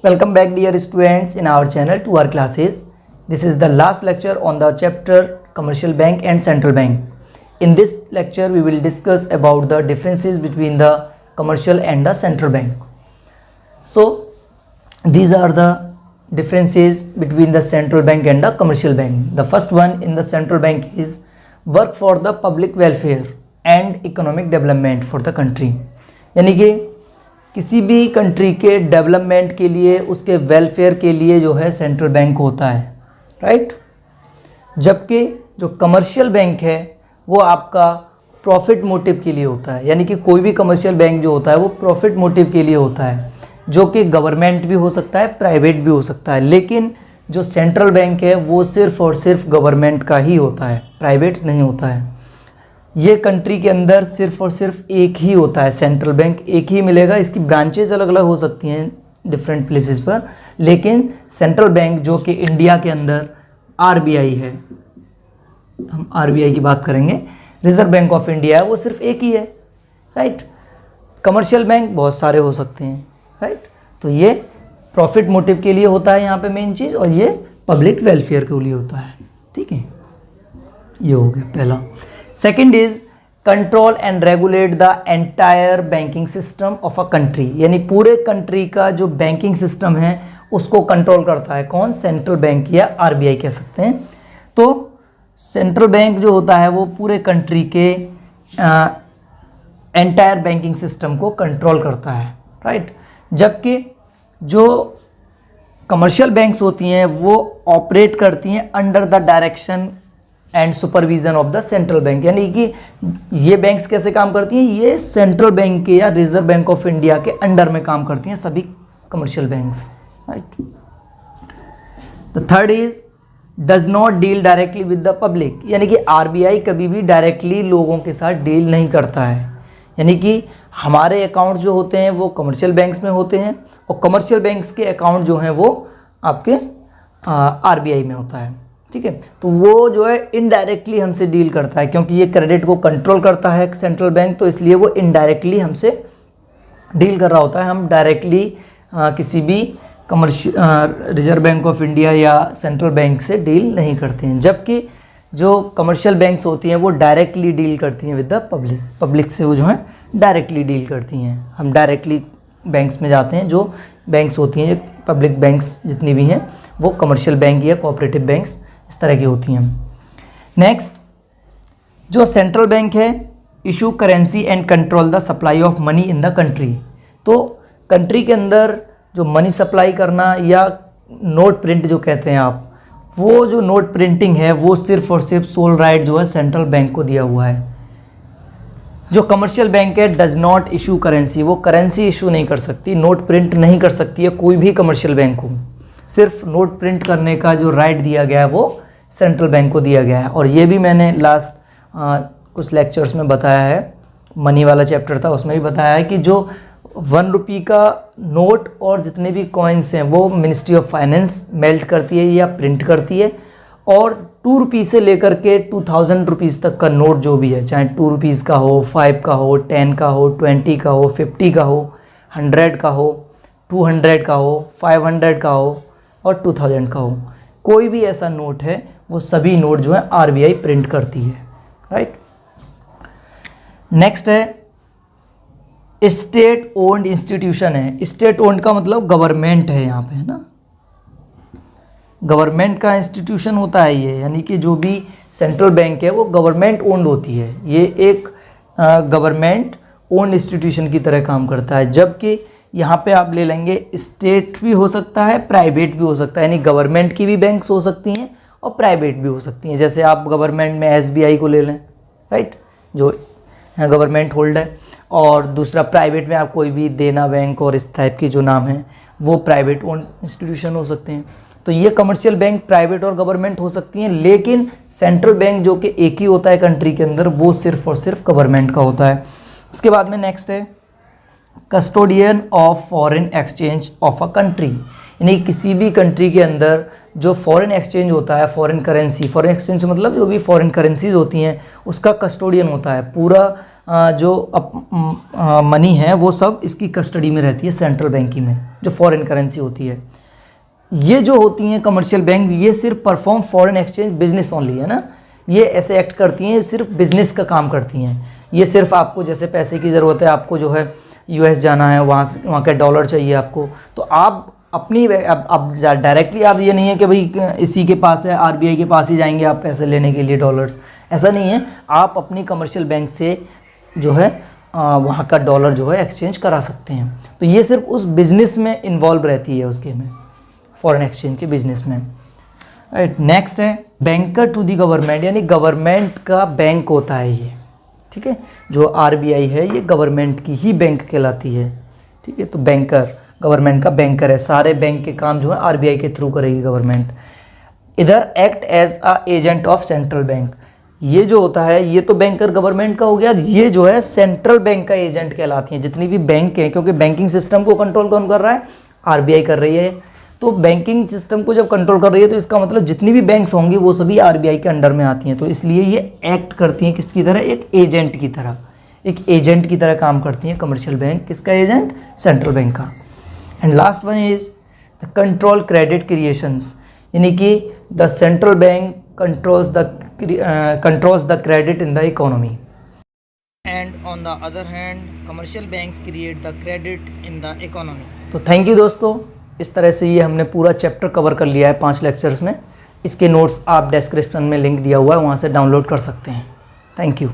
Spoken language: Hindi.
Welcome back dear students in our channel to our classes. This is the last lecture on the chapter Commercial Bank and Central Bank. In this lecture we will discuss about the differences between the commercial and the central bank. So these are the differences between the central bank and the commercial bank. The first one in the central bank is work for the public welfare and economic development for the country. यानी कि किसी भी कंट्री के डेवलपमेंट के लिए, उसके वेलफेयर के लिए जो है सेंट्रल बैंक होता है, राइट। जबकि जो कमर्शियल बैंक है वो आपका प्रॉफिट मोटिव के लिए होता है। यानी कि कोई भी कमर्शियल बैंक जो होता है वो प्रॉफिट मोटिव के लिए होता है, जो कि गवर्नमेंट भी हो सकता है, प्राइवेट भी हो सकता है। लेकिन जो सेंट्रल बैंक है वो सिर्फ और सिर्फ गवर्नमेंट का ही होता है, प्राइवेट नहीं होता है। ये कंट्री के अंदर सिर्फ और सिर्फ एक ही होता है, सेंट्रल बैंक एक ही मिलेगा। इसकी ब्रांचेज अलग अलग हो सकती हैं डिफरेंट प्लेसेस पर, लेकिन सेंट्रल बैंक जो कि इंडिया के अंदर आरबीआई है, हम आरबीआई की बात करेंगे, रिजर्व बैंक ऑफ इंडिया है, वो सिर्फ एक ही है, राइट। कमर्शियल बैंक बहुत सारे हो सकते हैं, राइट। तो ये प्रॉफिट मोटिव के लिए होता है यहाँ पे मेन चीज़, और ये पब्लिक वेलफेयर के लिए होता है, ठीक है। ये हो गया पहला। Second is control and regulate the entire banking system of a country. यानी पूरे कंट्री का जो बैंकिंग सिस्टम है उसको कंट्रोल करता है कौन? सेंट्रल बैंक या आरबीआई कह सकते हैं। तो सेंट्रल बैंक जो होता है वो पूरे कंट्री के एंटायर बैंकिंग सिस्टम को कंट्रोल करता है, राइट। जबकि जो कमर्शियल बैंक्स होती हैं वो ऑपरेट करती हैं under the direction and supervision of the central bank. यानी कि ये बैंक्स कैसे काम करती हैं? ये सेंट्रल बैंक के या रिजर्व बैंक ऑफ इंडिया के अंडर में काम करती हैं सभी commercial banks, right. The third is does not deal directly with the public. यानी कि आरबीआई कभी भी डायरेक्टली लोगों के साथ डील नहीं करता है। यानी कि हमारे अकाउंट जो होते हैं वो कमर्शियल बैंक्स में होते हैं, और कमर्शियल बैंक्स के अकाउंट जो हैं वो आपके आरबीआई में होता है, ठीक है। तो वो जो है इनडायरेक्टली हमसे डील करता है, क्योंकि ये क्रेडिट को कंट्रोल करता है सेंट्रल बैंक, तो इसलिए वो इनडायरेक्टली हमसे डील कर रहा होता है। हम डायरेक्टली किसी भी रिजर्व बैंक ऑफ इंडिया या सेंट्रल बैंक से डील नहीं करते हैं। जबकि जो कमर्शियल बैंक्स होती हैं वो डायरेक्टली डील करती हैं विद द पब्लिक से वो जो है डायरेक्टली डील करती हैं। हम डायरेक्टली बैंक्स में जाते हैं, जो बैंक्स होती हैं पब्लिक बैंक्स जितनी भी हैं वो कमर्शियल बैंक या कोऑपरेटिव बैंक्स इस तरह की होती हैं। नेक्स्ट, जो सेंट्रल बैंक है issue currency and control the supply of money in the country. तो कंट्री के अंदर जो मनी सप्लाई करना या नोट प्रिंट जो कहते हैं आप, वो जो नोट प्रिंटिंग है वो सिर्फ और सिर्फ सोल राइट जो है सेंट्रल बैंक को दिया हुआ है। जो कमर्शियल बैंक है डज नॉट इशू करेंसी, वो करेंसी इशू नहीं कर सकती, नोट प्रिंट नहीं कर सकती है कोई भी कमर्शियल बैंक को। सिर्फ नोट प्रिंट करने का जो राइट दिया गया है वो सेंट्रल बैंक को दिया गया है। और ये भी मैंने लास्ट कुछ लेक्चर्स में बताया है, मनी वाला चैप्टर था उसमें भी बताया है कि जो 1 रुपये का नोट और जितने भी कॉइन्स हैं वो मिनिस्ट्री ऑफ फाइनेंस मेल्ट करती है या प्रिंट करती है। और 2 रुपये से लेकर के 2000 रुपीज़ तक का नोट जो भी है, चाहे 2 रुपीज़ का हो, 5 का हो, 10 का हो, 20 का हो, 50 का हो, 100 का हो, 200 का हो, 500 का हो और 2000 का हो, कोई भी ऐसा नोट है वो सभी नोट जो है आरबीआई प्रिंट करती है, राइट। नेक्स्ट है स्टेट ओन्ड इंस्टीट्यूशन है। स्टेट ओन्ड का मतलब गवर्नमेंट है यहाँ पे, है ना, गवर्नमेंट का इंस्टीट्यूशन होता है ये। यानी कि जो भी सेंट्रल बैंक है वो गवर्नमेंट ओन्ड होती है, ये एक गवर्नमेंट ओन्ड इंस्टीट्यूशन की तरह काम करता है। जबकि यहाँ पे आप ले लेंगे स्टेट भी हो सकता है, प्राइवेट भी हो सकता है, यानी गवर्नमेंट की भी बैंक्स हो सकती हैं और प्राइवेट भी हो सकती हैं। जैसे आप गवर्नमेंट में एसबीआई को ले लें, राइट, जो गवर्नमेंट होल्ड है, और दूसरा प्राइवेट में आप कोई भी देना बैंक और इस टाइप की जो नाम है वो प्राइवेट ओन्ड इंस्टीट्यूशन हो सकते हैं। तो ये कमर्शियल बैंक प्राइवेट और गवर्नमेंट हो सकती हैं, लेकिन सेंट्रल बैंक जो कि एक ही होता है कंट्री के अंदर वो सिर्फ और सिर्फ गवर्नमेंट का होता है। उसके बाद में नेक्स्ट है custodian of foreign exchange of a country. यानी किसी भी कंट्री के अंदर जो फॉरेन एक्सचेंज होता है, फॉरेन करेंसी, फॉरेन एक्सचेंज मतलब जो भी फॉरेन करेंसीज होती हैं उसका कस्टोडियन होता है। पूरा जो मनी है वो सब इसकी कस्टडी में रहती है सेंट्रल बैंक की में, जो फॉरेन करेंसी होती है। ये जो होती हैं कमर्शियल बैंक, ये सिर्फ perform foreign exchange business only है ना, ये ऐसे एक्ट करती हैं, सिर्फ बिजनेस का काम करती हैं। ये सिर्फ आपको जैसे पैसे की ज़रूरत है, आपको जो है यूएस जाना है, वहाँ के डॉलर चाहिए आपको, तो आप अपनी अब डायरेक्टली आप ये नहीं है कि भाई इसी के पास है, आरबीआई के पास ही जाएंगे आप पैसे लेने के लिए डॉलर्स, ऐसा नहीं है। आप अपनी कमर्शियल बैंक से जो है वहाँ का डॉलर जो है एक्सचेंज करा सकते हैं। तो ये सिर्फ उस बिज़नेस में इन्वॉल्व रहती है, उसके में फॉरेन एक्सचेंज के बिजनेस में। राइट, नेक्स्ट है बैंकर टू दी गवर्नमेंट, यानी गवर्नमेंट का बैंक होता है ये, ठीक है। जो आरबीआई है ये गवर्नमेंट की ही बैंक कहलाती है, ठीक है। तो बैंकर गवर्नमेंट का बैंकर है, सारे बैंक के काम जो है आरबीआई के थ्रू करेगी गवर्नमेंट। इधर act as a agent of central bank, ये जो होता है ये तो बैंकर गवर्नमेंट का हो गया, ये जो है सेंट्रल बैंक का एजेंट कहलाती हैं जितनी भी बैंक हैं, क्योंकि बैंकिंग सिस्टम को कंट्रोल कौन कर रहा है, आरबीआई कर रही है। तो बैंकिंग सिस्टम को जब कंट्रोल कर रही है तो इसका मतलब जितनी भी बैंक्स होंगी वो सभी आरबीआई के अंडर में आती हैं। तो इसलिए ये एक्ट करती हैं किसकी तरह, एक एजेंट की तरह, एक एजेंट की तरह काम करती हैं कमर्शियल बैंक। किसका एजेंट, सेंट्रल बैंक का। And last one is the control credit creations, यानी कि the central bank controls the credit in the economy, and on the other hand commercial banks create the credit in the economy. तो थैंक यू दोस्तों, इस तरह से ये हमने पूरा चैप्टर कवर कर लिया है 5 लेक्चर्स में। इसके नोट्स आप डिस्क्रिप्शन में लिंक दिया हुआ है, वहाँ से डाउनलोड कर सकते हैं। Thank you.